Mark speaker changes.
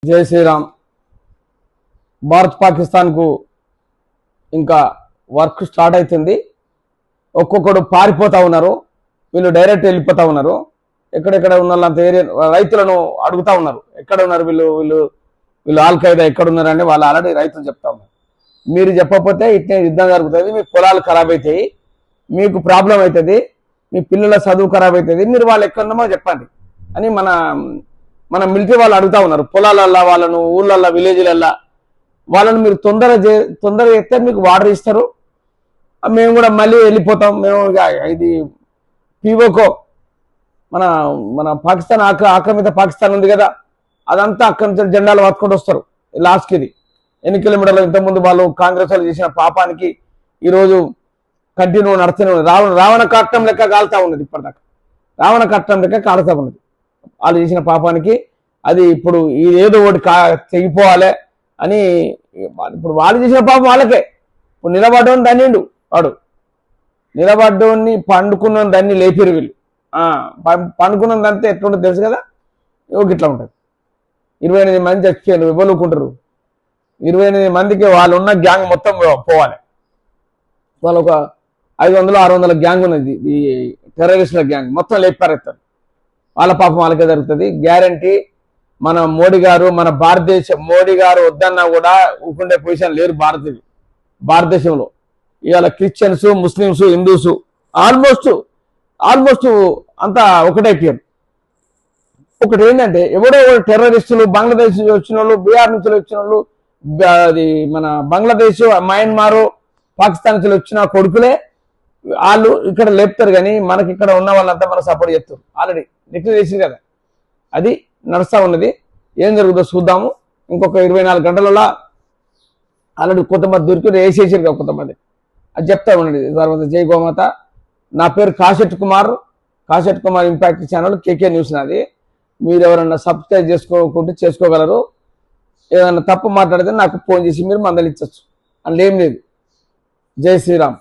Speaker 1: జై శ్రీరామ్. భారత్ పాకిస్తాన్ కు ఇంకా వర్క్ స్టార్ట్ అవుతుంది. ఒక్కొక్కడు పారిపోతా ఉన్నారు, వీళ్ళు డైరెక్ట్ వెళ్ళిపోతా ఉన్నారు. ఎక్కడెక్కడ ఉన్న వాళ్ళంత ఏరియా రైతులను అడుగుతా ఉన్నారు, ఎక్కడ ఉన్నారు వీళ్ళు వీళ్ళు వీళ్ళు ఆల్ ఖైదా ఎక్కడ ఉన్నారంటే వాళ్ళు ఆల్రెడీ రైతులు చెప్తా ఉన్నారు. మీరు చెప్పకపోతే ఇట్నే యుద్ధం జరుగుతుంది, మీ పొలాలు ఖరాబ్ అవుతాయి, మీకు ప్రాబ్లం అవుతుంది, మీ పిల్లల చదువు ఖరాబ్ అవుతుంది, మీరు వాళ్ళు ఎక్కడున్నామో చెప్పండి అని మన మిలిటరీ వాళ్ళు అడుగుతా ఉన్నారు. పొలాలల్లా వాళ్ళను, ఊళ్ళల్లో, విలేజ్లల్లా వాళ్ళని మీరు తొందరగా ఎత్తే మీకు వాటర్ ఇస్తారు, మేము కూడా మళ్ళీ వెళ్ళిపోతాం. మేము ఇది పీఓకో మన మన పాకిస్తాన్ ఆక్రమిత పాకిస్తాన్ ఉంది కదా, అదంతా అక్కడి నుంచి జెండాలు పట్టుకుంటూ వస్తారు. లాస్ట్కి ఇది ఎన్ని కిలోమీటర్లు ఇంతకుముందు వాళ్ళు కాంగ్రెస్ వాళ్ళు చేసిన పాపానికి ఈరోజు కంటిన్యూ నడుస్తూనే ఉన్నది. రావణ కట్టం లెక్క కాలుతా ఉన్నది, ఇప్పటిదాకా రావణ కట్టం లెక్క కాలుతా ఉన్నది. వాళ్ళు చేసిన పాపానికి అది ఇప్పుడు ఏదో ఒకటి తెగిపోవాలి అని ఇప్పుడు వాళ్ళు చేసిన పాపం వాళ్ళకే. ఇప్పుడు నిలబడ్డోని దన్నిండు, వాడు నిలబడ్డోని పండుకున్న దాన్ని లేపిరు వీళ్ళు. పండుకున్నదంతా ఎట్లుంటుంది తెలుసు కదా, ఇట్లా ఉంటుంది. 28 మంది చచ్చిపోయారు, ఇవ్వలుకుంటారు. 28 మందికి వాళ్ళు ఉన్న గ్యాంగ్ మొత్తం పోవాలి. వాళ్ళు ఒక 500-600 గ్యాంగ్ ఉన్నది, ఈ టెర్రరిస్టుల గ్యాంగ్ మొత్తం లేపారెత్తారు. వాళ్ళ పాపం వాళ్ళకే జరుగుతుంది గ్యారంటీ. మన మోడీ గారు, మన మోడీ గారు వద్దన్నా కూడా ఊకుండే పొజిషన్ లేరు భారతదేశంలో. ఇవాళ క్రిస్టియన్స్, ముస్లిమ్స్, హిందూస్ ఆల్మోస్ట్ అంతా ఒకటైపోయారు. ఒకటి ఏంటంటే ఎవడో టెర్రరిస్టులు బంగ్లాదేశ్ నుంచి వచ్చిన వాళ్ళు, బీహార్ నుంచి వచ్చిన వాళ్ళు, అది మన బంగ్లాదేశ్, మయన్మార్, పాకిస్తాన్ నుంచి వచ్చిన కొడుకులే వాళ్ళు ఇక్కడ లేపుతారు. కానీ మనకి ఇక్కడ ఉన్న వాళ్ళంతా మనం సపోర్ట్ చేస్తారు. ఆల్రెడీ డిక్లేర్ చేసింది కదా, అది నడుస్తూ ఉన్నది. ఏం జరుగుతుందో చూద్దాము. ఇంకొక 24 గంటలలో ఆల్రెడీ కొంతమంది దొరికి వేసేసారు కదా కొంతమంది, అది చెప్తా ఉండండి తర్వాత. జై గోమాత. నా పేరు కాశెట్ Kumar impact channel KK news నాది. మీరు ఎవరన్నా సబ్స్క్రైబ్ చేసుకోకుంటే చేసుకోగలరు. ఏదన్నా తప్పు మాట్లాడితే నాకు ఫోన్ చేసి మీరు మందలించవచ్చు, అందులో ఏం లేదు. జై శ్రీరామ్.